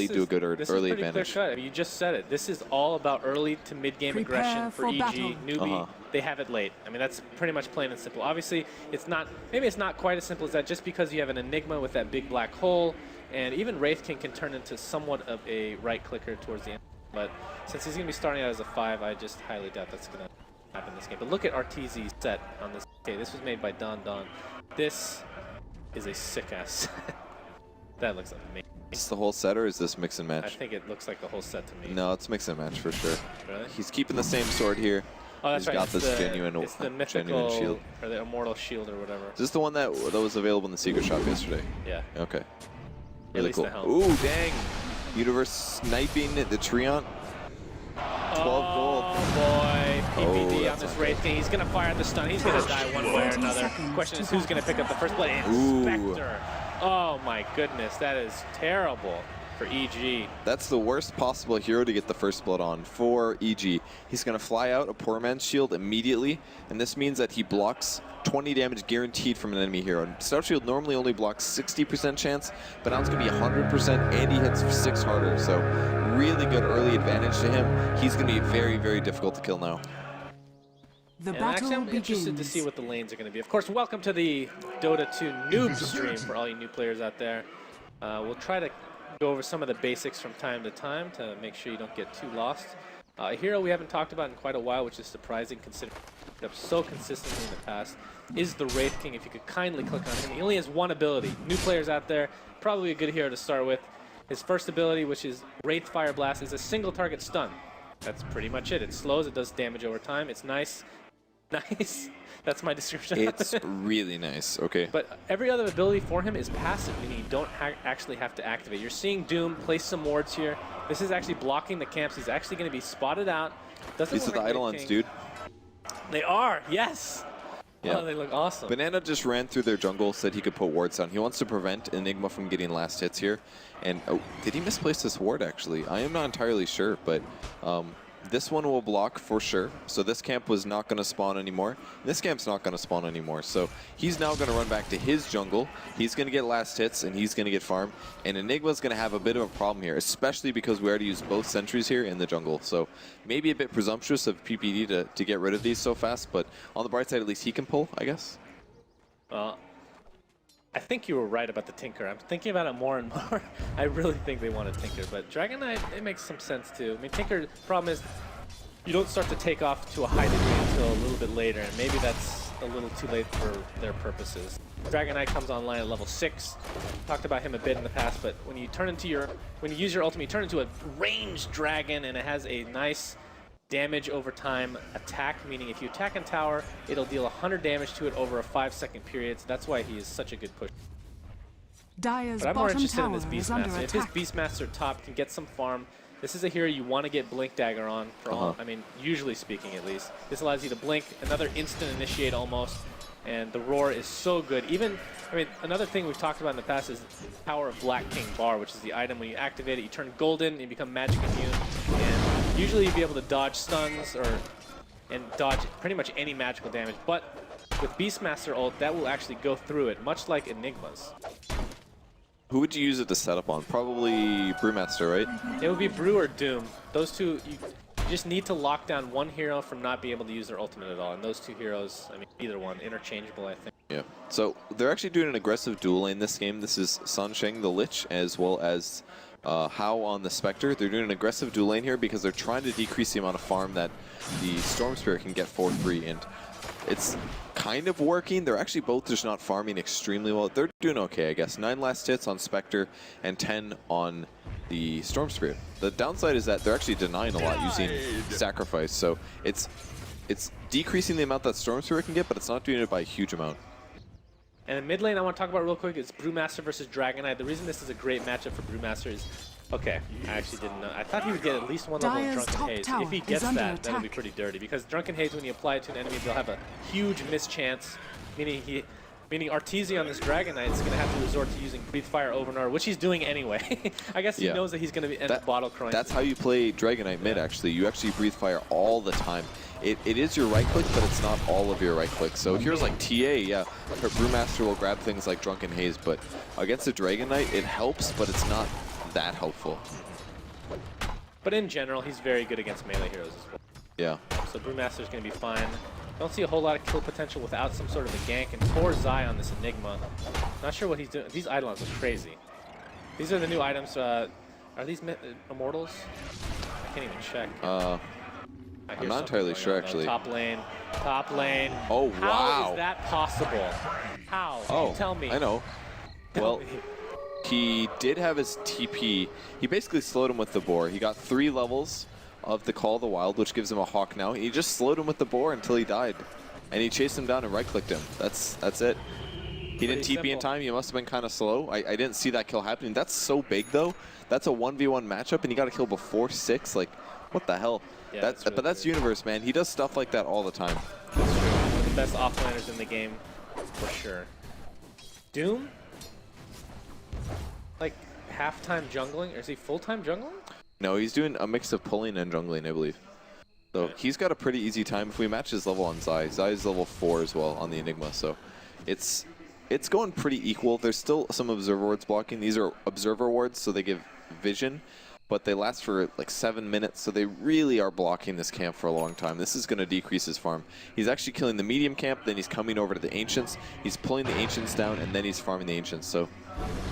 lead to a good early advantage. Clear cut. I mean, you just said it. This is all about early to mid-game aggression for EG. Newbee, they have it late. I mean, that's pretty much plain and simple. Obviously, it's not. Maybe it's not quite as simple as that. Just because you have an Enigma with that big black hole, and even Wraith King can turn into somewhat of a right clicker towards the end. But since he's going to be starting out as a 5, I just highly doubt that's going to happen in this game. But look at RTZ's set on this. Okay, this was made by Don. This is a sick-ass. That looks amazing. Is this the whole set or is this mix and match? I think it looks like the whole set to me. No, it's mix and match for sure. Really? He's keeping the same sword here. Oh, that's He's right. got this genuine shield. Or the immortal shield or whatever. Is this the one that was available in the secret shop yesterday? Yeah. Okay. Really cool. The Ooh, dang. Universe sniping the Treant. 12 gold. Oh boy, PPD on this not Wraith King. He's gonna fire the stun. He's gonna die one way or another. Question is who's gonna pick up the first blood? Inspector. Oh my goodness, that is terrible for EG. That's the worst possible hero to get the first blood on for EG. He's gonna fly out a poor man's shield immediately, and this means that he blocks 20 damage guaranteed from an enemy hero. And Stout Shield normally only blocks 60% chance, but now it's gonna be 100%, and he hits 6 harder. So really good early advantage to him. He's gonna be very, very difficult to kill now. And actually, I'm interested to see what the lanes are going to be. Of course, welcome to the Dota 2 noob stream for all you new players out there. We'll try to go over some of the basics from time to time to make sure you don't get too lost. A hero we haven't talked about in quite a while, which is surprising considering he up so consistently in the past, is the Wraith King. If you could kindly click on him. He only has one ability. New players out there, probably a good hero to start with. His first ability, which is Wraith Fire Blast, is a single target stun. That's pretty much it. It slows, it does damage over time. It's nice. Nice. That's my description. It's really nice. Okay. But every other ability for him is passive, meaning you don't actually have to activate. You're seeing Doom place some wards here. This is actually blocking the camps. He's actually going to be spotted out. These are the Eidolons, dude. They are. Yes. Yeah. Oh, they look awesome. Banana just ran through their jungle, said he could put wards down. He wants to prevent Enigma from getting last hits here. And oh, did he misplace this ward actually? I am not entirely sure, but this one will block for sure. So this camp was not going to spawn anymore. This camp's not going to spawn anymore. So he's now going to run back to his jungle. He's going to get last hits and he's going to get farm. And Enigma's going to have a bit of a problem here, especially because we already used both sentries here in the jungle. So maybe a bit presumptuous of PPD to get rid of these so fast. But on the bright side, at least he can pull, I guess. Well, I think you were right about the Tinker. I'm thinking about it more and more. I really think they want to Tinker, but Dragon Knight, it makes some sense too. I mean, Tinker, problem is you don't start to take off to a high degree until a little bit later, and maybe that's a little too late for their purposes. Dragon Knight comes online at level 6. Talked about him a bit in the past, but when you use your ultimate, you turn into a ranged dragon, and it has a nice damage over time attack, meaning if you attack in tower, it'll deal 100 damage to it over a 5-second period, so that's why he is such a good push. But I'm more interested in this Beastmaster. If his Beastmaster top can get some farm, this is a hero you want to get Blink Dagger on, for all, I mean, usually speaking at least. This allows you to blink, another instant initiate almost, and the Roar is so good. Even, I mean, another thing we've talked about in the past is the power of Black King Bar, which is the item when you activate it, you turn golden and you become magic immune. And usually you'd be able to dodge stuns and dodge pretty much any magical damage, but with Beastmaster ult, that will actually go through it, much like Enigma's. Who would you use it to set up on? Probably Brewmaster, right? It would be Brew or Doom. Those two, you just need to lock down one hero from not being able to use their ultimate at all, and those two heroes, I mean, either one, interchangeable, I think. Yeah, so they're actually doing an aggressive dual lane this game. This is Sansheng the Lich as well as Hao on the Spectre. They're doing an aggressive dual lane here because they're trying to decrease the amount of farm that the Storm Spirit can get for free, and it's kind of working. They're actually both just not farming extremely well. They're doing okay, I guess. 9 last hits on Spectre and 10 on the Storm Spirit. The downside is that they're actually denying a lot using Sacrifice, so it's decreasing the amount that Storm Spirit can get, but it's not doing it by a huge amount. And in mid lane I want to talk about real quick is Brewmaster versus Dragon Knight. The reason this is a great matchup for Brewmaster is, okay, I actually didn't know. I thought he would get at least one level of Drunken Haze. If he gets that, that'll be pretty dirty, because Drunken Haze, when you apply it to an enemy, they'll have a huge mischance, meaning Arteezy on this Dragon Knight is going to have to resort to using Breathe Fire over and over, which he's doing anyway. I guess he knows that he's going to end up bottle crowing. That's how you play Dragon Knight mid, actually. You actually Breathe Fire all the time. It is your right click, but it's not all of your right click. So here's like TA, yeah, her Brewmaster will grab things like Drunken Haze, but against a Dragon Knight, it helps, but it's not that helpful. But in general, he's very good against melee heroes as well. Yeah. So Brewmaster's going to be fine. Don't see a whole lot of kill potential without some sort of a gank. And poor Zai on this Enigma. Not sure what he's doing. These Eidolons are crazy. These are the new items. Are these immortals? I can't even check. I'm not entirely sure, actually. Top lane. Top lane. Oh, wow. How is that possible? How? Oh, tell me. I know. Well, he did have his TP. He basically slowed him with the boar. He got 3 levels of the Call of the Wild, which gives him a Hawk now. He just slowed him with the boar until he died. And he chased him down and right-clicked him. That's it. He didn't TP in time. He must have been kind of slow. I didn't see that kill happening. That's so big, though. That's a 1v1 matchup, and he got a kill before 6. Like, what the hell? Yeah, but that's Universe, man. He does stuff like that all the time. That's true. One of the best offlaners in the game, for sure. Doom? Like, half-time jungling? Or is he full-time jungling? No, he's doing a mix of pulling and jungling, I believe. So he's got a pretty easy time. If we match his level on Zai, Zai's level 4 as well on the Enigma. So it's going pretty equal. There's still some observer wards blocking. These are observer wards, so they give vision, but they last for like 7 minutes, so they really are blocking this camp for a long time. This is going to decrease his farm. He's actually killing the medium camp, then he's coming over to the Ancients. He's pulling the Ancients down, and then he's farming the Ancients. So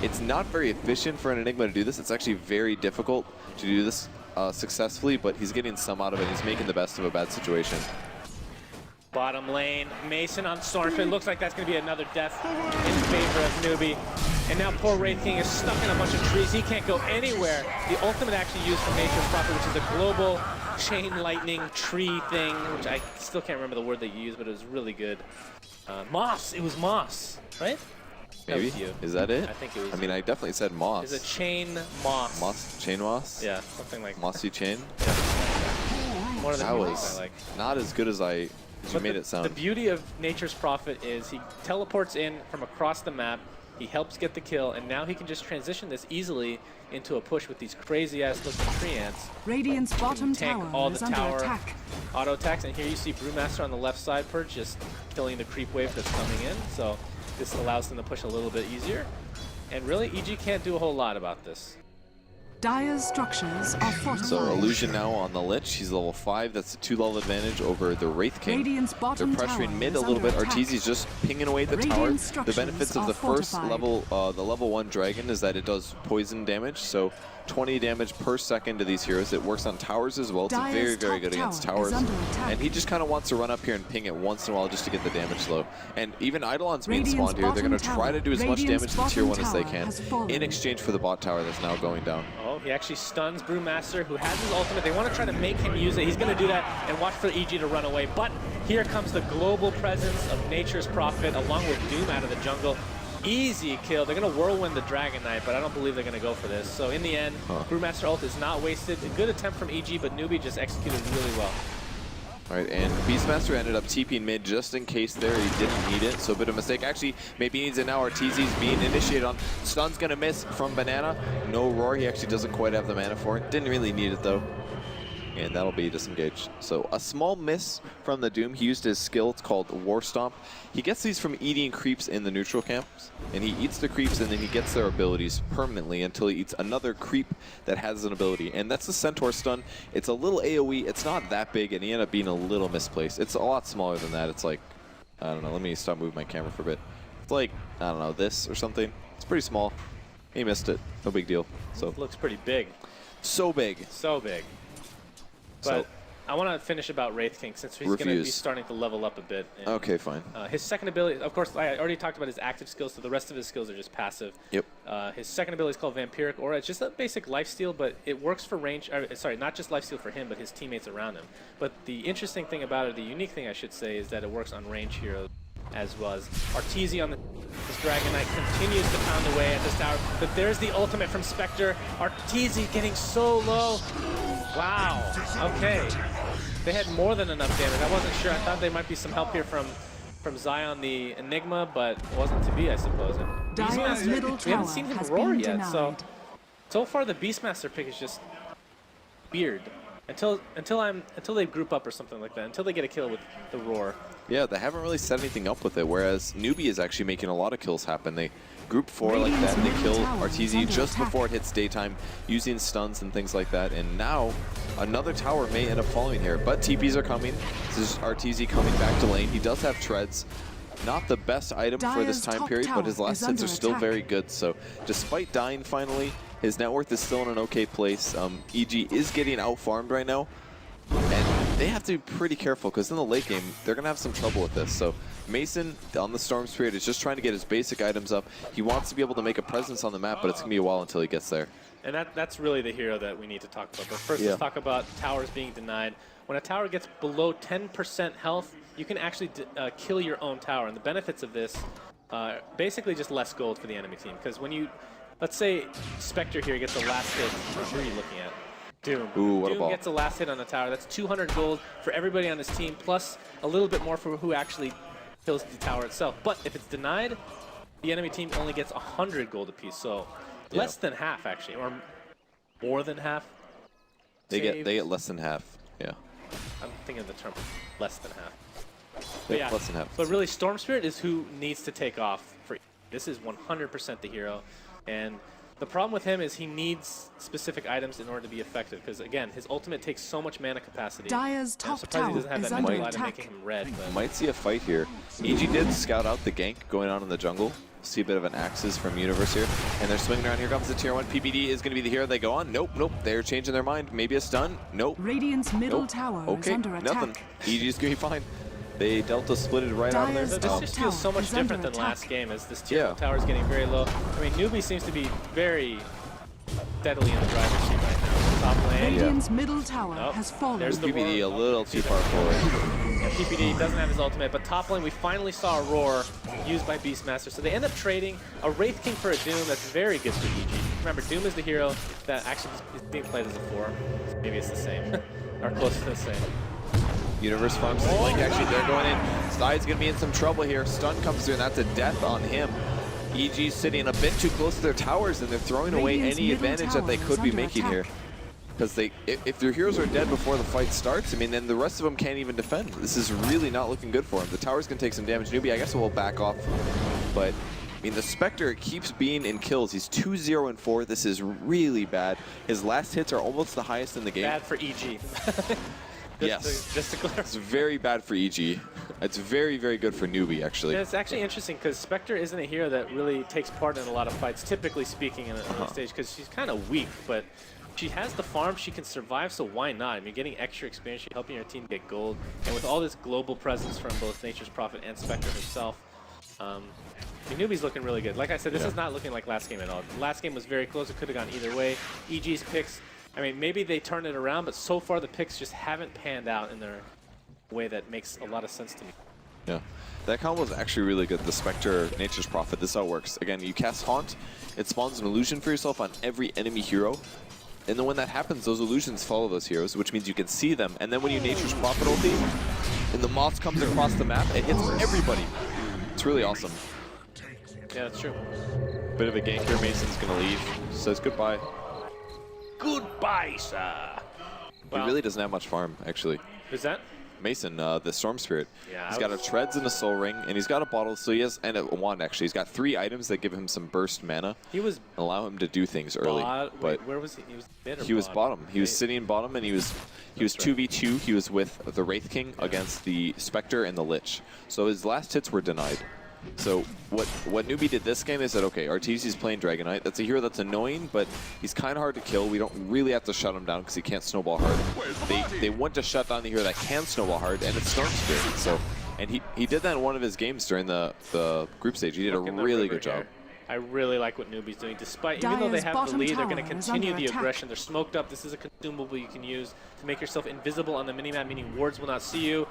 it's not very efficient for an Enigma to do this. It's actually very difficult to do this successfully, but he's getting some out of it. He's making the best of a bad situation. Bottom lane, Mason on Stormfin. Looks like that's going to be another death in favor of Newbee. And now poor Wraith King is stuck in a bunch of trees. He can't go anywhere. The ultimate actually used from Nature's Prophet, which is a global chain lightning tree thing, which I still can't remember the word they used, but it was really good. Moss. It was Moss, right? Maybe. That was you. Is that it? I think it was. I mean, I definitely said moss. It's a chain moss. Chain moss? Yeah, something like Mossy chain? Yeah. One of the That movies was I like. not as good as you made it sound. The beauty of Nature's Prophet is he teleports in from across the map, he helps get the kill, and now he can just transition this easily into a push with these crazy-ass looking tree ants. Radiant's bottom Tank tower all the is under tower attack. auto attacks, and here you see Brewmaster on the left side per just killing the creep wave that's coming in, so this allows them to push a little bit easier. And really, EG can't do a whole lot about this. Dire's structures are fortified. So Illusion now on the Lich. He's level 5. That's a 2-level advantage over the Wraith King. Radiant's They're bottom pressuring tower mid a is little bit. under attack. Arteezy's just pinging away the tower. Radiant The structures benefits of are the first fortified. level, the level 1 dragon, is that it does poison damage. So 20 damage per second to these heroes. It works on towers as well. It's Dire's very, very top good against tower is towers. under attack. And he just kind of wants to run up here and ping it once in a while just to get the damage low. And even Eidolon's being Radiant's spawned here. They're going to bottom try to do as much Radiant's damage to tier 1 bottom as they tower can has fallen. in exchange for the bot tower that's now going down. Oh, he actually stuns Brewmaster, who has his ultimate. They want to try to make him use it. He's going to do that and watch for EG to run away. But here comes the global presence of Nature's Prophet along with Doom out of the jungle. Easy kill. They're going to whirlwind the Dragon Knight, but I don't believe they're going to go for this. So in the end, Brewmaster ult is not wasted. A good attempt from EG, but Newbee just executed really well. All right, and Beastmaster ended up TPing mid just in case there. He didn't need it, so a bit of a mistake. Actually, maybe he needs it now. Arteezy's being initiated on. Stun's going to miss from Banana. No Roar. He actually doesn't quite have the mana for it. Didn't really need it, though. And that'll be disengaged. So a small miss from the Doom. He used his skill. It's called War Stomp. He gets these from eating creeps in the neutral camps. And he eats the creeps, and then he gets their abilities permanently until he eats another creep that has an ability. And that's the Centaur stun. It's a little AoE. It's not that big, and he ended up being a little misplaced. It's a lot smaller than that. It's like, I don't know. Let me stop moving my camera for a bit. It's like, I don't know, this or something. It's pretty small. He missed it. No big deal. So It looks pretty big. so big. So big. But I want to finish about Wraith King since he's going to be starting to level up a bit. And, okay, fine. His second ability, of course, I already talked about his active skills, so the rest of his skills are just passive. Yep. His second ability is called Vampiric Aura. It's just a basic lifesteal, but it works for range. Sorry, not just lifesteal for him, but his teammates around him. But the interesting thing about it, the unique thing I should say, is that it works on range heroes as well as Arteezy on this Dragon Knight continues to pound away at this tower. But there's the ultimate from Spectre. Arteezy getting so low. Wow. Okay. They had more than enough damage. I wasn't sure. I thought there might be some help here from Zion the Enigma, but it wasn't to be, I suppose. Dire's middle we haven't tower seen him has roar been yet, denied. so far the Beastmaster pick is just weird. Until they group up or something like that. Until they get a kill with the roar. Yeah, they haven't really set anything up with it, whereas Newbee is actually making a lot of kills happen. They group 4 like that, and they kill RTZ just before it hits daytime, using stuns and things like that. And now, another tower may end up falling here, but TPs are coming. This is RTZ coming back to lane. He does have treads. Not the best item for this time period, but his last hits are still very good. So despite dying finally, his net worth is still in an okay place. EG is getting out-farmed right now, and they have to be pretty careful because in the late game, they're going to have some trouble with this. So Mason on the Storm Spirit is just trying to get his basic items up. He wants to be able to make a presence on the map, but it's going to be a while until he gets there. And that's really the hero that we need to talk about. But first, let's talk about towers being denied. When a tower gets below 10% health, you can actually kill your own tower. And the benefits of this, basically just less gold for the enemy team. Because when you, let's say Spectre here gets the last hit, who are you looking at? Doom. Ooh, what a Doom ball. gets the last hit on the tower. That's 200 gold for everybody on this team, plus a little bit more for who actually kills the tower itself. But if it's denied, the enemy team only gets 100 gold apiece. So less than half, actually, or more than half. They get less than half. Yeah. I'm thinking of the term less than half. They get less than half. But really, Storm Spirit is who needs to take off. This is 100% the hero, and the problem with him is he needs specific items in order to be effective. Because again, his ultimate takes so much mana capacity. Dyer's I'm top surprised he doesn't have tower is that under mental item attack. making him red. But Might see a fight here. EG did scout out the gank going on in the jungle. See a bit of an Axis from Universe here. And they're swinging around. Here comes the tier 1. PPD is going to be the hero they go on. Nope, nope. They're changing their mind. Maybe a stun. Nope. Radiant's middle Nope. tower is Okay, under attack. nothing. EG's going to be fine. They Delta splitted right out of there. Dyer's this top just feels so tower much is under different than attack. last game, as this tier 1 tower is getting very low. I mean, Newbee seems to be very steadily in the driver's seat right now. Top lane. Radiant's middle tower Nope. has fallen. There's the PPD a roar. little too far forward. Yeah, PPD doesn't have his ultimate, but top lane we finally saw a roar used by Beastmaster. So they end up trading a Wraith King for a Doom. That's very good for EG. Remember, Doom is the hero that actually is being played as a 4. Maybe it's the same, or close to the same. Universe farms the blink. Actually, they're going in. Sty's going to be in some trouble here. Stun comes through, and that's a death on him. EG's sitting a bit too close to their towers, and they're throwing away Radiant's any middle advantage that they tower could is be under making attack. here. Because if their heroes are dead before the fight starts, I mean, then the rest of them can't even defend. This is really not looking good for them. The towers can take some damage. Newbee, I guess, will back off. But, I mean, the Spectre keeps being in kills. He's 2-0-4. This is really bad. His last hits are almost the highest in the game. Bad for EG. Yes. Just to clarify. It's very bad for EG. It's very, very good for Newbee, actually. Yeah, it's actually interesting because Spectre isn't a hero that really takes part in a lot of fights, typically speaking, in a stage, because she's kind of weak, but she has the farm, she can survive, so why not? I mean, getting extra experience, she's helping your team get gold, and with all this global presence from both Nature's Prophet and Spectre herself, I mean, Newbee's looking really good. Like I said, this is not looking like last game at all. Last game was very close, it could have gone either way. EG's picks, I mean, maybe they turned it around, but so far the picks just haven't panned out in their way that makes a lot of sense to me. Yeah, that combo is actually really good. The Spectre, Nature's Prophet, this is how it works. Again, you cast Haunt, it spawns an illusion for yourself on every enemy hero. And then when that happens, those illusions follow those heroes, which means you can see them. And then when you Nature's Prophet ulti, and the moss comes across the map, it hits everybody. It's really awesome. Yeah, that's true. Bit of a gank here. Mason's going to leave. Says goodbye. Goodbye, sir. He really doesn't have much farm, actually. Who's that? Mason, the Storm Spirit. Yeah, he's got a Treads and a Soul Ring, and he's got a bottle, so he has, and a wand actually. He's got 3 items that give him some burst mana. He was allow him to do things early. But where was he? He was mid or he was bottom. bottom. He was sitting bottom, and he was 2v2. He was with the Wraith King against the Spectre and the Lich. So his last hits were denied. So what Newbee did this game is that, okay, RTZ's playing Dragon Knight. That's a hero that's annoying, but he's kind of hard to kill. We don't really have to shut him down because he can't snowball hard. They want to shut down the hero that can snowball hard, and it's Storm Spirit. So, and he did that in one of his games during the group stage. He did a really good job. I really like what Newbee's doing. Despite, even though they Dyer's have the bottom lead, they're going to tower is continue under the attack. aggression. They're smoked up. This is a consumable you can use to make yourself invisible on the minimap, meaning wards will not see you.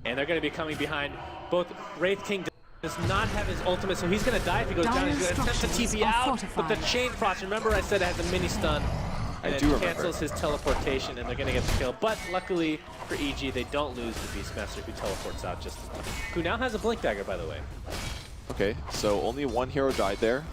And they're going to be coming behind. Both Wraith King does not have his ultimate, so he's going to die if he goes down. He's going to attempt to TP out, but the Chain Frost, remember I said it has a mini stun. And I do remember. cancels his teleportation, and they're going to get the kill. But luckily for EG, they don't lose the Beastmaster, who teleports out just as much. Who now has a Blink Dagger, by the way. Okay, so only one hero died there.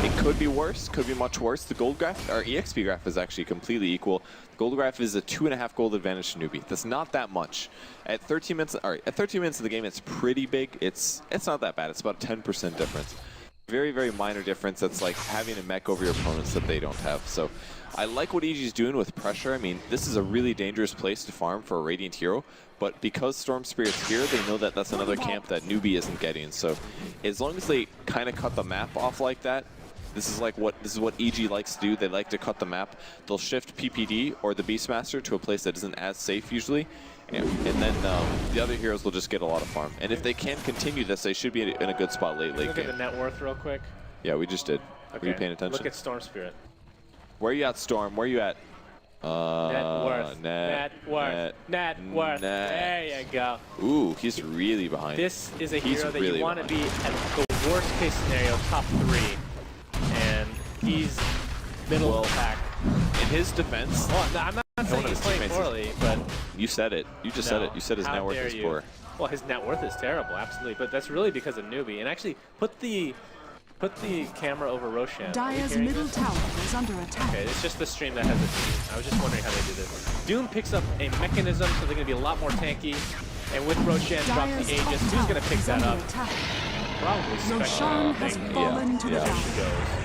It could be worse, could be much worse. The gold graph, or EXP graph, is actually completely equal. The gold graph is a 2.5 gold advantage to Newbee. That's not that much. At 13 minutes, all right, at 13 minutes of the game, it's pretty big. It's not that bad. It's about 10% difference. Very, very minor difference. That's like having a mech over your opponents that they don't have. So I like what EG's doing with pressure. I mean, this is a really dangerous place to farm for a Radiant hero, but because Storm Spirit's here, they know that that's another camp that Newbee isn't getting. So as long as they kind of cut the map off like that, this is what EG likes to do. They like to cut the map. They'll shift PPD or the Beastmaster to a place that isn't as safe usually, and then the other heroes will just get a lot of farm. And if they can continue this, they should be in a good spot late game. Look at the net worth real quick. Yeah, we just did. Okay. Were you paying attention? Look at Storm Spirit. Where are you at, Storm? Where are you at? Net worth. Net worth. Net worth. There you go. Ooh, he's really behind. This is a hero that you want to be at the worst case scenario, top 3. And he's middle of the pack. In his defense, Well, no, I'm not saying he's playing poorly, but you said it. You just said it. You said his net worth is poor. Well, his net worth is terrible, absolutely. But that's really because of Newbee. And actually, put the camera over Roshan. Dire's middle tower is under attack. Okay, it's just the stream that has a theme. I was just wondering how they do this. Doom picks up a mechanism, so they're going to be a lot more tanky. And with Roshan drop the Dire's Aegis, top who's going to pick tower is that under up? attack. Probably Roshan has Spectre. fallen to the Yeah. ground. She goes.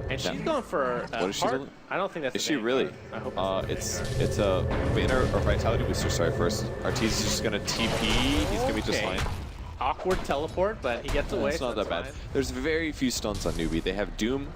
And she's going for What is she doing? I don't think that's Is a she Vayne really? card. I hope It's a banner or vitality booster. Sorry, first. Arteezy is just gonna TP. He's gonna be just Okay. fine. Awkward teleport, but he gets away. It's not so that that's bad. fine. There's very few stuns on Newbee. They have Doom,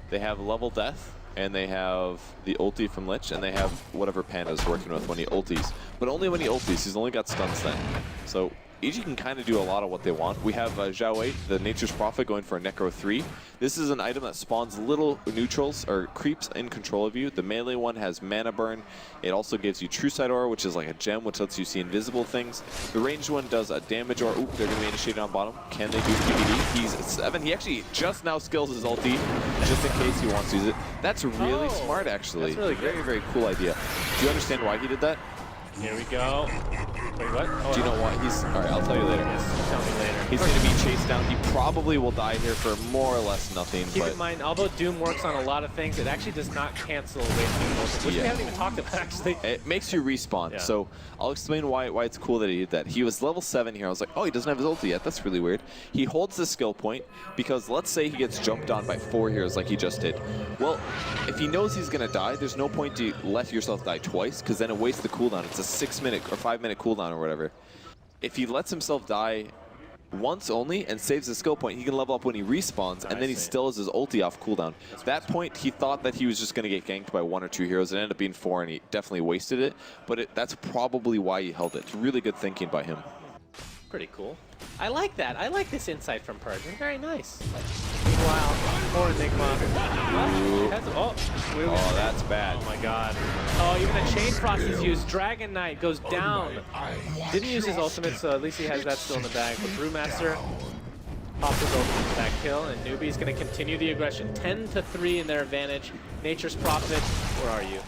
they have Level Death, and they have the ulti from Lich, and they have whatever Panda's working with when he ultis. But only when he ultis. He's only got stuns then. So EG can kind of do a lot of what they want. We have Zhao 8, the Nature's Prophet, going for a Necro 3. This is an item that spawns little neutrals or creeps in control of you. The melee one has Mana Burn. It also gives you True Sight Aura, which is like a gem, which lets you see invisible things. The ranged one does a damage aura. Oop, they're going to be initiated on bottom. Can they do PvD? He's at 7. He actually just now skills his ulti, just in case he wants to use it. That's really smart, actually. That's really good. Very, very cool idea. Do you understand why he did that? Here we go. Wait, what? Oh, Do you know why? He's... All right, I'll tell you later. Yes, tell me later. He's going to be chased down. He probably will die here for more or less nothing. Keep but in mind, although Doom works on a lot of things, it actually does not cancel wasting ultimate, which we haven't even talked about, actually. it makes you respawn. Yeah. So I'll explain why it's cool that he did that. He was level 7 here. I was like, oh, he doesn't have his ulti yet. That's really weird. He holds the skill point because let's say he gets jumped on by 4 heroes like he just did. Well, if he knows he's going to die, there's no point to let yourself die twice because then it wastes the cooldown. It's a 6-minute or 5-minute cooldown or whatever. If he lets himself die once only and saves the skill point, he can level up when he respawns, and then he still has his ulti off cooldown. At that point, he thought that he was just going to get ganked by 1 or 2 heroes. It ended up being 4, and he definitely wasted it, but that's probably why he held it. It's really good thinking by him. Pretty cool. I like that. I like this insight from Purge. It's very nice. Meanwhile, poor Enigma. Oh, that's bad. Oh my god. Oh, even a Chain Frost is used. Dragon Knight goes down. Didn't use his ultimate, so at least he has that still in the bag. But Brewmaster popped his ultimate back kill, and Newbee's going to continue the aggression. 10-3 in their advantage. Nature's Prophet, where are you?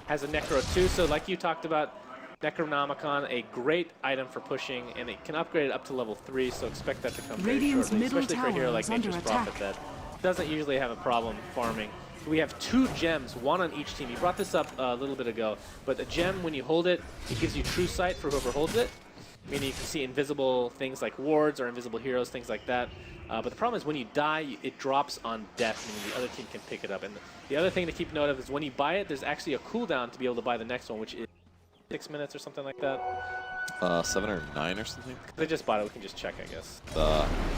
Has a Necro 2, so like you talked about, Necronomicon, a great item for pushing, and it can upgrade it up to level 3, so expect that to come very Radiant's shortly, middle especially for a hero tower like is under Nature's attack. Prophet that doesn't usually have a problem farming. We have 2 gems, 1 on each team. You brought this up a little bit ago, but a gem, when you hold it, it gives you true sight for whoever holds it, meaning you can see invisible things like wards or invisible heroes, things like that. But the problem is when you die, it drops on death, meaning the other team can pick it up. And the other thing to keep note of is when you buy it, there's actually a cooldown to be able to buy the next one, which is 6 minutes or something like that. 7 or 9 or something? They just bought it. We can just check, I guess.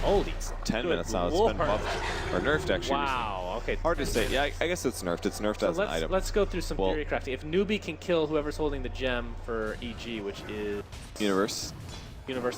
Holy, 10 minutes now. It's been buffed. Or nerfed, actually. Wow. Okay. Hard to say. Yeah, I guess it's nerfed. It's nerfed as an item. Let's go through some theory crafting. If Newbee can kill whoever's holding the gem for EG, which is Universe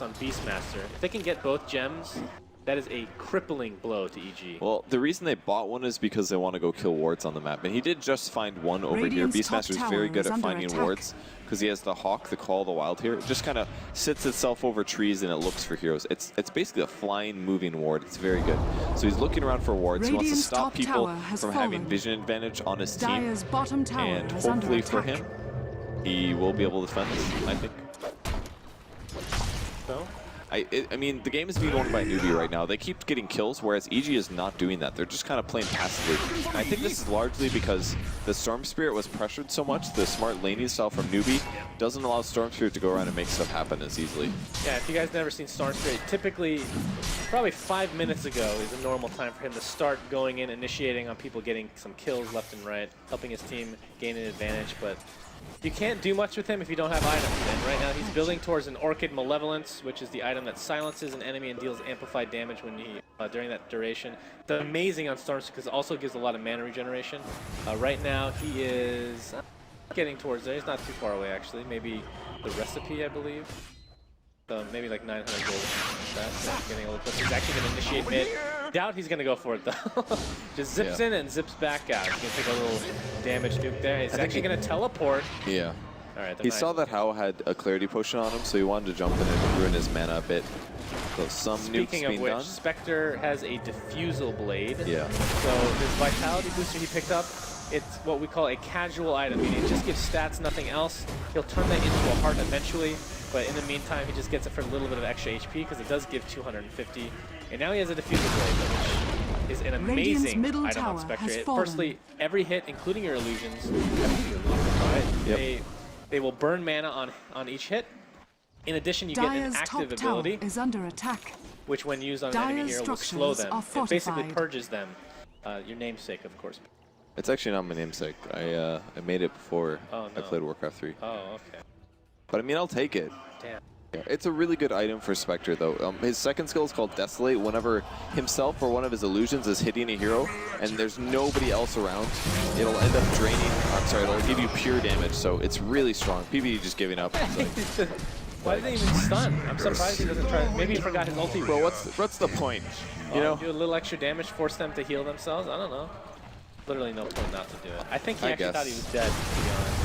on Beastmaster, if they can get both gems, that is a crippling blow to EG. Well, the reason they bought one is because they want to go kill wards on the map. And he did just find one over Radiant's here. top Beastmaster is tower very good is at under finding attack. wards because he has the Hawk, the Call of the Wild here. It just kind of sits itself over trees and it looks for heroes. It's basically a flying, moving ward. It's very good. So he's looking around for wards. He wants to Radiant's stop top people tower has from having fallen. vision advantage on his team. Dire's bottom tower And is under hopefully for attack. him, he will be able to defend this, I think. So, I mean, the game is being owned by Newbee right now. They keep getting kills, whereas EG is not doing that. They're just kind of playing passively. I think this is largely because the Storm Spirit was pressured so much. The smart laning style from Newbee doesn't allow Storm Spirit to go around and make stuff happen as easily. Yeah, if you guys never seen Storm Spirit, typically, probably 5 minutes ago is a normal time for him to start going in, initiating on people getting some kills left and right, helping his team gain an advantage, but you can't do much with him if you don't have items. And right now he's building towards an Orchid Malevolence, which is the item that silences an enemy and deals amplified damage when he during that duration. It's amazing on Storms because it also gives a lot of mana regeneration. Right now he is getting towards there. He's not too far away actually. Maybe the recipe, I believe. So maybe like 900 gold. That's getting a little close. He's actually going to initiate mid. Doubt he's going to go for it though. Just zips in and zips back out. He's going to take a little damage nuke there. He's actually going to teleport. Yeah. All right. He saw that Hao had a clarity potion on him, so he wanted to jump in and ruin his mana a bit. So some nukes Speaking of being which, done. Spectre has a diffusal blade. Yeah. So this vitality booster he picked up, it's what we call a casual item, meaning it just gives stats, nothing else. He'll turn that into a heart eventually, but in the meantime, he just gets it for a little bit of extra HP because it does give 250. And now he has a diffusal blade, which is an amazing item on Spectre. Firstly, every hit, including your illusions, they will burn mana on each hit. In addition, you get an active ability, is under attack. which when used on an enemy hero will slow them. It basically purges them. Your namesake, of course. It's actually not my namesake. I made it before I played Warcraft 3. Oh, okay. But I mean, I'll take it. Damn. Yeah, it's a really good item for Spectre, though. His second skill is called Desolate. Whenever himself or one of his illusions is hitting a hero, and there's nobody else around, it'll end up draining. I'm sorry, it'll give you pure damage. So it's really strong. PvE just giving up. It's like, why didn't he even stun? I'm surprised he doesn't try. Maybe he forgot his ulti. bro, what's the point? You know? Do a little extra damage, force them to heal themselves. I don't know. Literally no point not to do it. I think he actually thought he was dead, to be honest.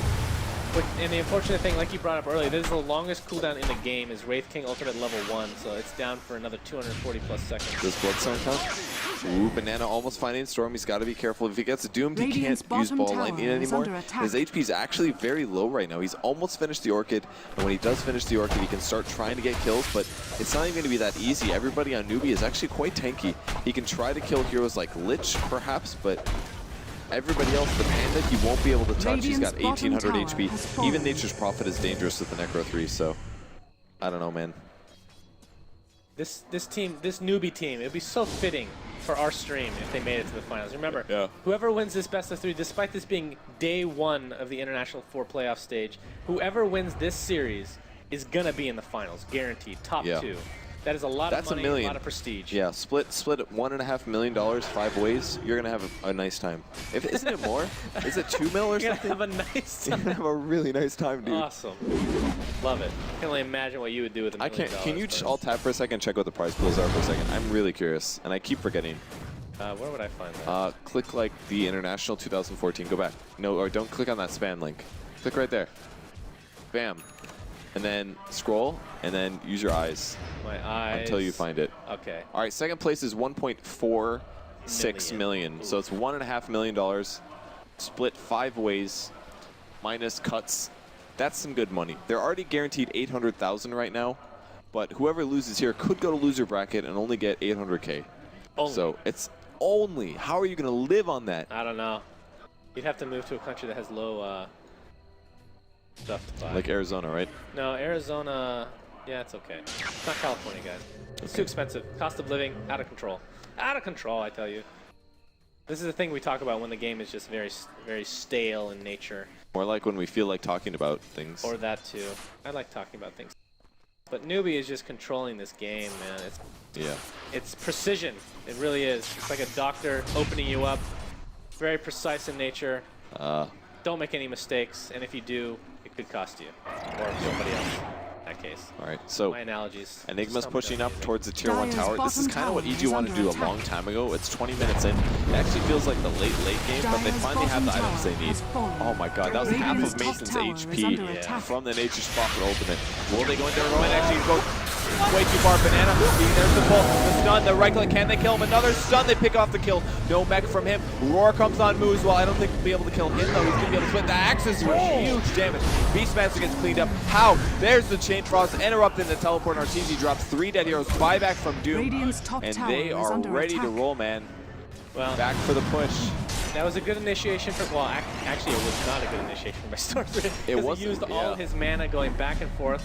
But, and the unfortunate thing, like you brought up earlier, this is the longest cooldown in the game, is Wraith King Ultimate level 1, so it's down for another 240 plus seconds. Does Bloodstone count? Ooh, Banana almost finding Storm. He's got to be careful. If he gets doomed, he can't use ball lightning anymore. His HP is actually very low right now. He's almost finished the Orchid, and when he does finish the Orchid, he can start trying to get kills, but it's not even going to be that easy. Everybody on Newbee is actually quite tanky. He can try to kill heroes like Lich, perhaps, but everybody else, the Panda, he won't be able to touch. He's got 1800 HP. Even Nature's Prophet is dangerous with the Necro 3, so I don't know, man. This Newbee team, it would be so fitting for our stream if they made it to the finals. Remember, whoever wins this best of 3, despite this being day 1 of the International 4 playoff stage, whoever wins this series is gonna be in the finals, guaranteed, top 2. That is a lot of money, a lot of prestige. Yeah, split $1.5 million 5 ways. You're gonna have a nice time. Isn't it more? Is it 2 mil or something? You're gonna have a nice time. You're gonna have a really nice time, dude. Awesome. Love it. I can only imagine what you would do with $1 million. Can you all tap for a second, check what the prize pools are for a second? I'm really curious, and I keep forgetting. Where would I find that? Click like the International 2014. Go back. No, or don't click on that spam link. Click right there. Bam. And then scroll, and then use your eyes. My eyes. Until you find it. Okay. All right, second place is 1.46 million. So it's $1.5 million, split 5 ways, minus cuts. That's some good money. They're already guaranteed 800,000 right now, but whoever loses here could go to loser bracket and only get 800K. Only. So it's only. How are you going to live on that? I don't know. You'd have to move to a country that has low stuff to buy. Like Arizona, right? No, Arizona, yeah, it's okay. It's not California, guys. It's too expensive. Cost of living, out of control. Out of control, I tell you. This is the thing we talk about when the game is just very, very stale in nature. More like when we feel like talking about things. Or that too. I like talking about things. But Newbee is just controlling this game, man. It's precision. It really is. It's like a doctor opening you up. Very precise in nature. Don't make any mistakes, and if you do, it could cost you. Or somebody else, in that case. All right, so my analogies. Enigma's pushing up towards the tier 1 tower. This is kind of what EG wanted to do a long time ago. It's 20 minutes in. It actually feels like the late game, but they finally have the items they need. Oh my god, that was half of Mason's HP from the Nature's Prophet ultimate. Will they go in there and actually go? way too far. Banana, there's the pull, the stun, the right click. Can they kill him? Another stun, they pick off the kill. No mech from him. Roar comes on Moose. Well, I don't think we'll be able to kill him though. He's gonna be able to split. The axes were huge damage. Beastmaster gets cleaned up. How? There's the Chain Frost interrupting the teleport. Arteezy drops 3 dead heroes, buyback from Doom. Radiant's top And tower they is are under ready to attack. roll, man. Well, Back for the push. that was a good initiation for, well, actually it was not a good initiation for my Stormspirit. It Because wasn't, he used all yeah. his mana going back and forth.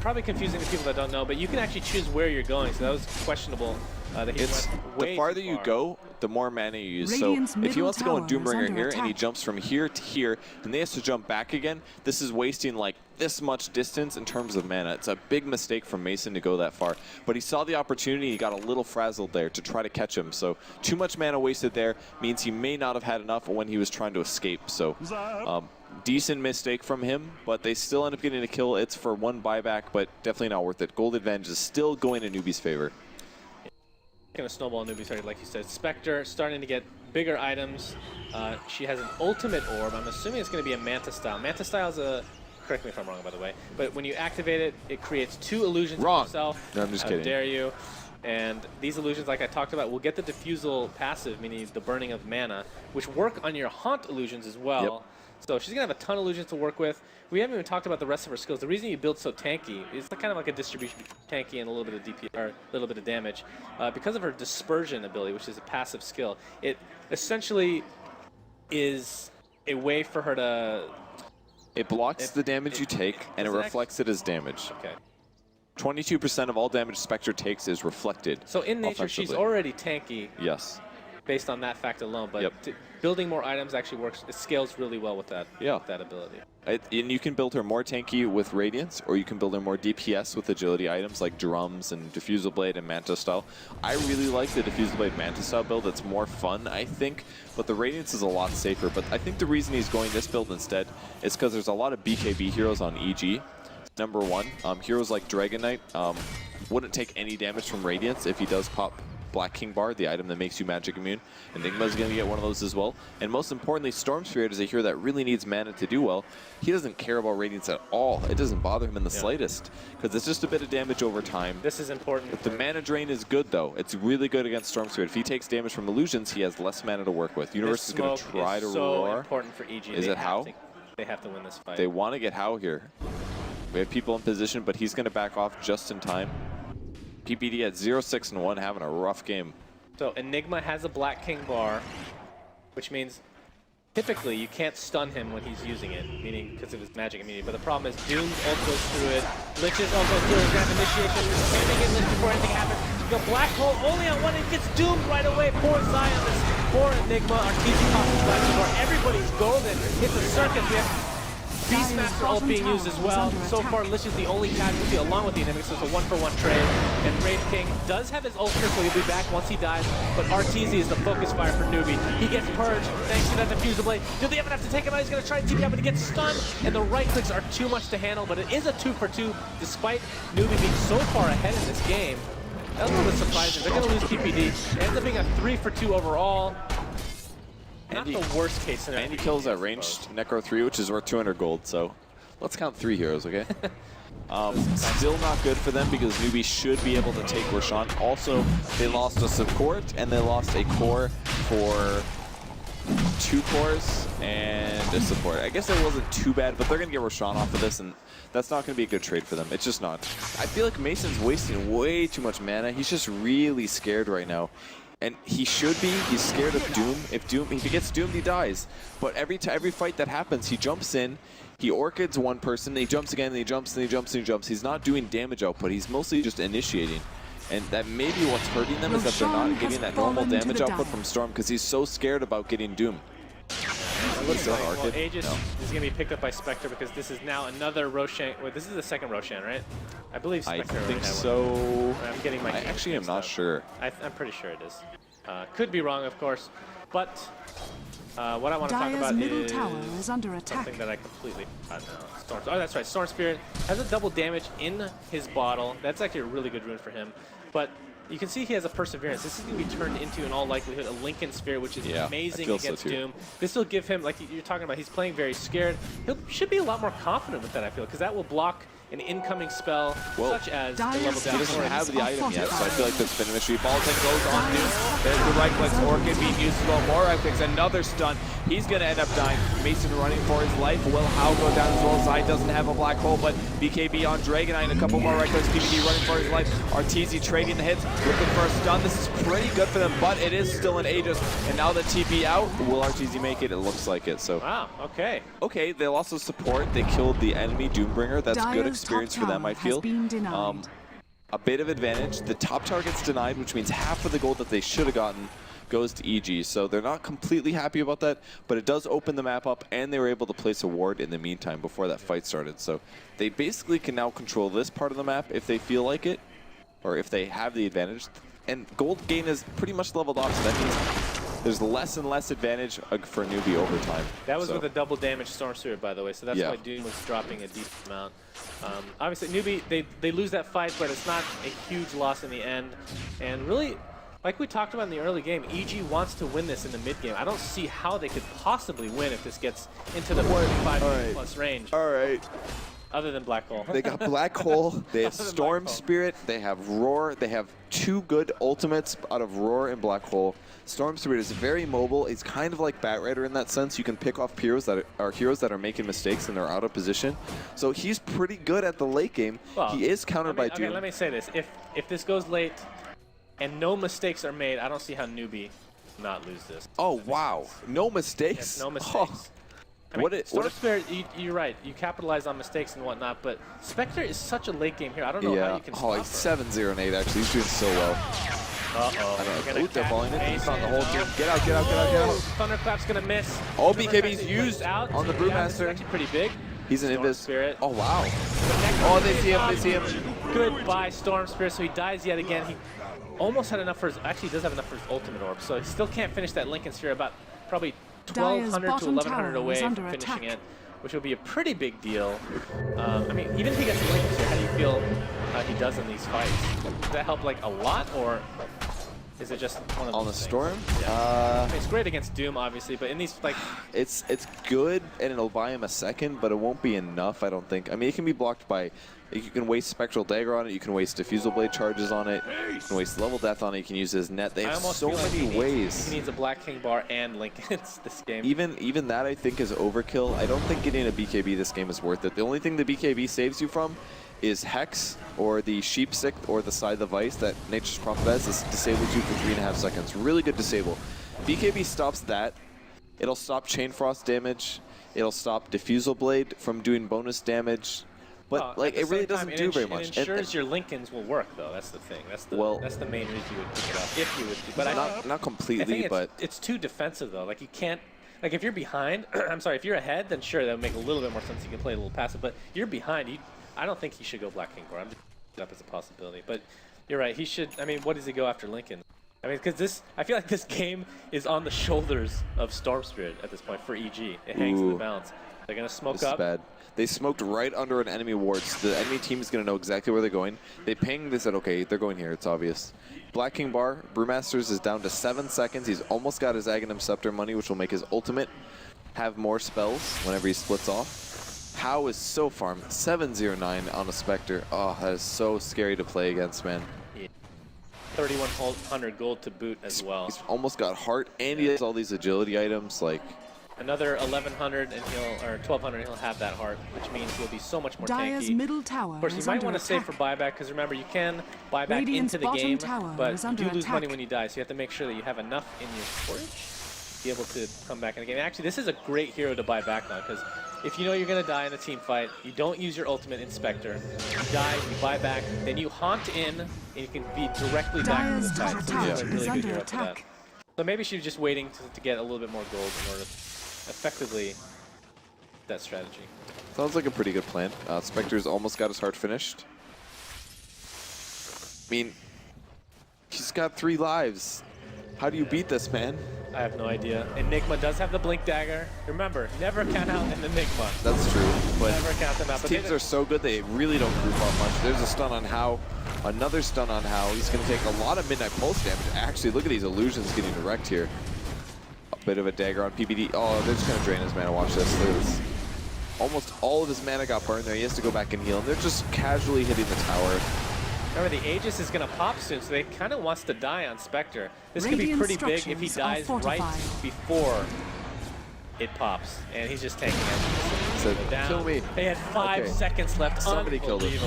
Probably confusing to people that don't know, but you can actually choose where you're going, so that was questionable. That he It's went way the farther too you far. go, the more mana you use. Radiant's So if he middle wants to go in tower is Doombringer under here and he attack. jumps from here to here, and they has to jump back again, this is wasting like this much distance in terms of mana. It's a big mistake from Mason to go that far. But he saw the opportunity, he got a little frazzled there to try to catch him. So too much mana wasted there means he may not have had enough when he was trying to escape. So decent mistake from him, but they still end up getting a kill. It's for 1 buyback, but definitely not worth it. Gold advantage is still going in Newbee's favor. Going to snowball Newbee, sorry, like you said. Spectre starting to get bigger items. She has an ultimate orb. I'm assuming it's going to be a Manta style. Manta style is a, correct me if I'm wrong by the way, but when you activate it, it creates 2 illusions Wrong. of yourself. No, I'm just How kidding. dare you. And these illusions, like I talked about, will get the diffusal passive, meaning the burning of mana, which work on your haunt illusions as well. Yep. So she's going to have a ton of illusions to work with. We haven't even talked about the rest of her skills. The reason you build so tanky is kind of like a distribution tanky and a little bit of DP, or a little bit of damage. Because of her dispersion ability, which is a passive skill, it essentially is a way for her to... It blocks the damage you take, and it does it reflects it as damage. Okay. 22% of all damage Spectre takes is reflected. So in nature, she's offensively. already tanky Yes. based on that fact alone, but Yep. building more items actually works. It scales really well with that, Yeah. with that ability. And you can build her more tanky with Radiance, or you can build her more DPS with agility items like drums and Diffusal Blade and Manta Style. I really like the Diffusal Blade Manta Style build. It's more fun, I think, but the Radiance is a lot safer. But I think the reason he's going this build instead is because there's a lot of BKB heroes on EG. Number 1, heroes like Dragon Knight wouldn't take any damage from Radiance if he does pop Black King Bar, the item that makes you magic immune. Enigma's going to get one of those as well. And most importantly, Storm Spirit is a hero that really needs mana to do well. He doesn't care about Radiance at all. It doesn't bother him in the slightest, because it's just a bit of damage over time. This is important. The mana drain is good, though. It's really good against Storm Spirit. If he takes damage from illusions, he has less mana to work with. Universe is going to try to so roar. important for EG. Is it How? They have to win this fight. They want to get How here. We have people in position, but he's going to back off just in time. PPD at 0-6-1, having a rough game. So Enigma has a Black King bar, which means typically you can't stun him when he's using it, meaning because of his magic immunity. But the problem is Doom's ult goes through it, Lich's ult goes through it, grab initiation, can they get Lich before anything happens? The Black Hole only on one, it gets doomed right away. Poor Zion, this poor Enigma, Arteezy pops his Black King bar, everybody's golden, hits a circus. We have Beastmaster ult being used as well. So far, Lich is the only casualty along with the enemy, so it's a 1-for-1 trade. And Wraith King does have his ult, so he'll be back once he dies. But Arteezy is the focus fire for Newbee. He gets purged thanks to that Diffusal Blade. Do they even have to take him out? He's going to try to TP out, but he gets stunned. And the right clicks are too much to handle, but it is a 2-for-2, despite Newbee being so far ahead in this game. That was a little bit surprising. They're going to lose PPD. It ends up being a 3-for-2 overall. Not the worst case scenario. And he kills that ranged Necro 3, which is worth 200 gold, so let's count 3 heroes, okay? Still not good for them because Newbee should be able to take Roshan. Also, they lost a support and they lost a core for 2 cores and a support. I guess it wasn't too bad, but they're going to get Roshan off of this, and that's not going to be a good trade for them. It's just not. I feel like Mason's wasting way too much mana. He's just really scared right now. And he should be. He's scared of Doom. If he gets doomed, he dies. But every fight that happens, he jumps in, he orchids one person, then he jumps again, then he jumps, then he jumps, then he jumps. He's not doing damage output. He's mostly just initiating. And that may be what's hurting them, is that they're not getting that normal damage output from Storm because he's so scared about getting Doom. Well, Aegis is going to be picked up by Spectre because this is now another Roshan. Wait, this is the second Roshan, right? I believe Spectre I think had so. one. I'm getting my I actually am not sure. I'm pretty sure it is. Could be wrong, of course. But what I want to talk Dire's about middle tower is under attack. something that I completely forgot now. Oh, that's right. Storm Spirit has a double damage in his bottle. That's actually a really good rune for him. But you can see he has a Perseverance. This is going to be turned into, in all likelihood, a Lincoln Sphere, which is amazing against Doom. This will give him, like you're talking about, he's playing very scared. He should be a lot more confident with that, I feel, because that will block an incoming spell Well, such as the Dire's level down. He doesn't Forest have the are item yet, so I feel like this Spin Mystery Ballton goes on Doom. There's the right clicks. Orchid being used as well. More right clicks. Another stun. He's going to end up dying. Mason running for his life. Will Howe go down as well. Zai doesn't have a black hole, but BKB on Dragonite and a couple more right clicks. PBD running for his life. Arteezy trading the hits. Looking for a stun. This is pretty good for them, but it is still an Aegis. And now the TP out. Will Arteezy make it? It looks like it. So Wow, okay. okay, they'll also support. They killed the enemy Doombringer. That's good Dire's experience top for them, I tower feel. has been denied. A bit of advantage. The top tower gets denied, which means half of the gold that they should have gotten goes to EG. So they're not completely happy about that, but it does open the map up, and they were able to place a ward in the meantime before that fight started. So they basically can now control this part of the map if they feel like it, or if they have the advantage. And gold gain is pretty much leveled off, so that means there's less and less advantage for Newbee over time. That was so. with a double damage Storm Spirit, by the way, so that's Yeah. why Doom was dropping a decent amount. Obviously, Newbee, they lose that fight, but it's not a huge loss in the end. And really, like we talked about in the early game, EG wants to win this in the mid game. I don't see how they could possibly win if this gets into the 45 plus range, All right. other than Black Hole. They got Black Hole, they have Other than Storm Black Hole. Spirit, they have Roar, they have two good ultimates out of Roar and Black Hole. Storm Spirit is very mobile. He's kind of like Batrider in that sense. You can pick off heroes that are making mistakes and they're out of position. So he's pretty good at the late game. Well, he is countered by Doom. Okay, let me say this. If this goes late and no mistakes are made, I don't see how Newbee not lose this. Oh, wow. No mistakes? Yes, no Oh. mistakes. I mean, What it- Storm what it- Spirit, you're right. You capitalize on mistakes and whatnot, but Spectre is such a late game hero. I don't know how Yeah. you can Oh, stop he's her. 7-0 and 8 actually. He's doing so well. Uh-oh. I They're know. gonna Ooh, they're catch falling in. He's Mason. on the whole team. Get out, get out, get out, get out. Thunderclap's gonna miss. Oh, Thunderclap's BKB's actually used placed out. on the Yeah, Brewmaster. this is actually pretty big. He's an Storm invis. Spirit. Oh, wow. Oh, they see him, they see him. Goodbye, Storm Spirit. So he dies yet again. He almost had enough for his, actually does have enough for his ultimate orb. So he still can't finish that Lincoln Sphere, about probably 1,200 to bottom 1,100 tower away is from under finishing attack. it, which would be a pretty big deal. I mean, even if he gets the Lincoln Sphere, how do you feel he does in these fights? Does that help like a lot, or is it just one of those On the things? Storm? Yeah. I mean, it's great against Doom, obviously, but in these, like, It's good, and it'll buy him a second, but it won't be enough, I don't think. I mean, it can be blocked by... You can waste Spectral Dagger on it, you can waste Diffusal Blade charges on it, you can waste Level Death on it, you can use his net. They I have almost so feel like many ways. He needs a Black King bar and Lincolns this game. Even that, I think, is overkill. I don't think getting a BKB this game is worth it. The only thing the BKB saves you from is Hex, or the Sheep Stick, or the Scythe of Ice that Nature's Prophet has. This disables you for 3.5 seconds. Really good disable. BKB stops that. It'll stop Chain Frost damage. It'll stop Diffusal Blade from doing bonus damage. But Well, like, at the it really same time, doesn't do very much. It ensures your Lincolns will work, though. That's the thing. That's the main reason you would pick it up, if you would. But not I completely, think but it's too defensive, though. Like, you can't. Like, if you're behind, I'm sorry, if you're ahead, then sure, that would make a little bit more sense. You can play a little passive. But you're behind. I don't think he should go Black King Bar. I'm just putting it up as a possibility. But you're right. He should. I mean, what does he go after Lincoln? I mean, because I feel like this game is on the shoulders of Storm Spirit at this point for EG. It hangs in the balance. They're gonna smoke this up. is bad. They smoked right under an enemy ward. So the enemy team is going to know exactly where they're going. They ping, they said, okay, they're going here, it's obvious. Black King Bar, Brewmasters is down to 7 seconds. He's almost got his Aghanim Scepter money, which will make his ultimate have more spells whenever he splits off. How is so farmed? 709 on a Spectre. Oh, that is so scary to play against, man. 3,100 gold to boot as well. He's almost got heart, and he has all these agility items, like... Another 1,100 and or 1,200, and he'll have that heart, which means he'll be so much more Dire's tanky. middle tower Of course, you is might under want to save attack. for buyback, because remember, you can buy back Radiant's into the bottom game, tower but is you under do lose money attack. when you die, so you have to make sure that you have enough in your storage to be able to come back in the game. Actually, this is a great hero to buy back on, because if you know you're going to die in a team fight, you don't use your ultimate Inspector. You die, you buy back, then you haunt in, and you can be directly back into the Dire's fight. top So tower this is a really is good under hero for that. attack. So maybe she's just waiting to get a little bit more gold in order to effectively that strategy. Sounds like a pretty good plan. Spectre's almost got his heart finished. I mean, he's got 3 lives. How do you beat this, man? I have no idea. Enigma does have the Blink Dagger. Remember, never count out an Enigma. That's true, but Never count them out. But teams are so good they really don't group up much. There's a stun on How, another stun on How. He's going to take a lot of Midnight Pulse damage. Actually, look at these illusions getting wrecked here. A bit of a dagger on PBD. Oh, they're just going to drain his mana. Watch this. Look at this. almost all of his mana got burned there. He has to go back and heal, and they're just casually hitting the tower. Remember, the Aegis is going to pop soon, so they kind of wants to die on Spectre. This could be pretty big if he dies right before it pops, and he's just tanking it. So, down. kill me. They had 5 seconds left. Somebody killed him.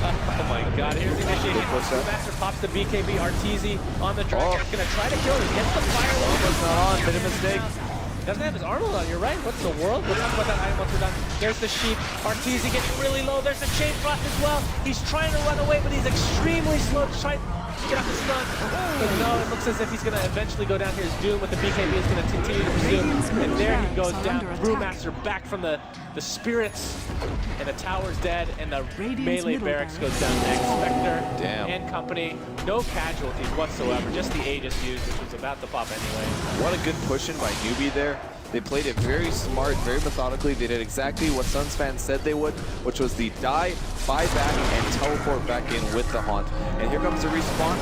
Oh my god, here's the initiation. Master pops the BKB. Arteezy on the dragon. He's going to try to kill him. He gets the fire low. It's not on, made a mistake. Doesn't have his armor on, you're right. What's the world? We'll talk about that item once we're done. There's the sheep. Arteezy getting really low. There's the chain frost as well. He's trying to run away, but he's extremely slow to try to get off the stun. But no, it looks as if he's going to eventually go down here. His Doom with the BKB is going to continue to pursue. And there he goes down. Brewmaster back from the spirits. And the tower's dead. And the melee barracks goes down next. Spectre and company. No casualties whatsoever. Just the Aegis used, which was about to pop anyway. What a good push-in by Newbee there. They played it very smart, very methodically. They did exactly what Suns fans said they would, which was the die, buy back, and teleport back in with the Haunt. And here comes the respawn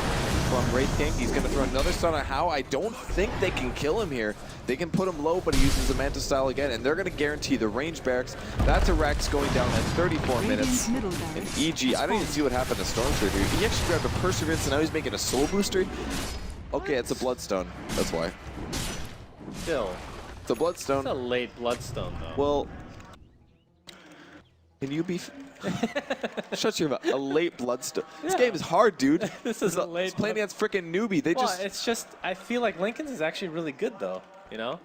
from Wraith King. He's going to throw another stun on How. I don't think they can kill him here. They can put him low, but he uses the Manta style again, and they're going to guarantee the range barracks. That's a Rex going down at 34 minutes. And EG, I don't even see what happened to Stormsphere here. He actually grabbed a Perseverance, and now he's making a Soul Booster. Okay, it's a Bloodstone. That's why. Still. It's a Bloodstone. It's a late Bloodstone, though. Well, can you be... Shut your mouth. A late Bloodstone. Yeah. This game is hard, dude. This is a late... It's playing against freaking Newbee. They well, just... it's just... I feel like Linken's is actually really good, though. You know?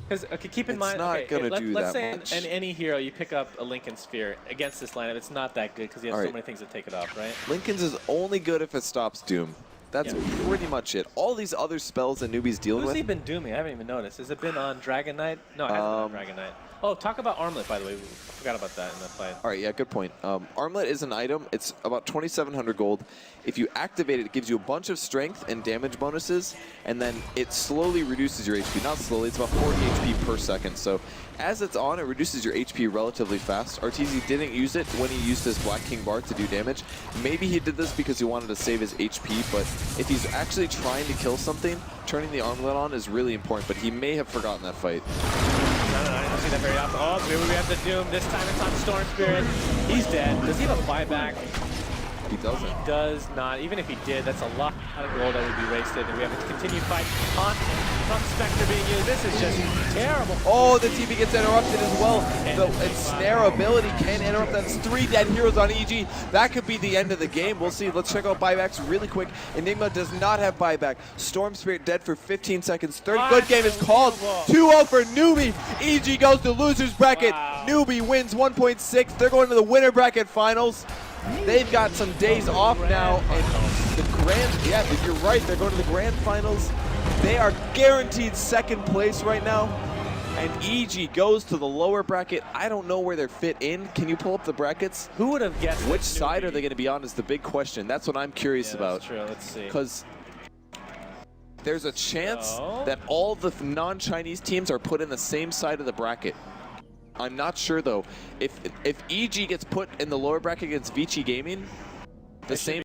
Because, okay, keep in mind... It's not going to do let's that say in any hero, you pick up a Linken Sphere against this lineup. It's not that good because he has so many things to take it off, right? Linken's is only good if it stops Doom. That's pretty much it. All these other spells that Newbee's dealing with... Who's he been dooming? I haven't even noticed. Has it been on Dragon Knight? No, it hasn't been on Dragon Knight. Oh, talk about Armlet, by the way. We forgot about that in the fight. All right, yeah, good point. Armlet is an item. It's about 2,700 gold. If you activate it, it gives you a bunch of strength and damage bonuses, and then it slowly reduces your HP. Not slowly, it's about 40 HP per second. So as it's on, it reduces your HP relatively fast. Arteezy didn't use it when he used his Black King Bar to do damage. Maybe he did this because he wanted to save his HP, but if he's actually trying to kill something, turning the Armlet on is really important, but he may have forgotten that fight. No, I don't see that very often. Oh, here we have the Doom. This time it's on Storm Spirit. He's dead. Does he have a buyback? He doesn't. He does not. Even if he did, that's a lot of gold that would be wasted. And we have a continued fight on from Spectre being used. This is just terrible. Oh, the TP gets interrupted as well. The ensnare ability can interrupt. That's 3 dead heroes on EG. That could be the end of the game. We'll see. Let's check out buybacks really quick. Enigma does not have buyback. Storm Spirit dead for 15 seconds. Third good game is called. 2-0 for Newbee. EG goes to loser's bracket. Wow. Newbee wins 1.6. They're going to the winner bracket finals. They've got some days off now, and the grand, you're right, they're going to the grand finals. They are guaranteed second place right now, and EG goes to the lower bracket. I don't know where they're fit in. Can you pull up the brackets? Who would have guessed? Which side are they going to be on is the big question. That's what I'm curious about. That's true. Let's see. Because there's a chance that all the non-Chinese teams are put in the same side of the bracket. I'm not sure though. If EG gets put in the lower bracket against Vici Gaming, the same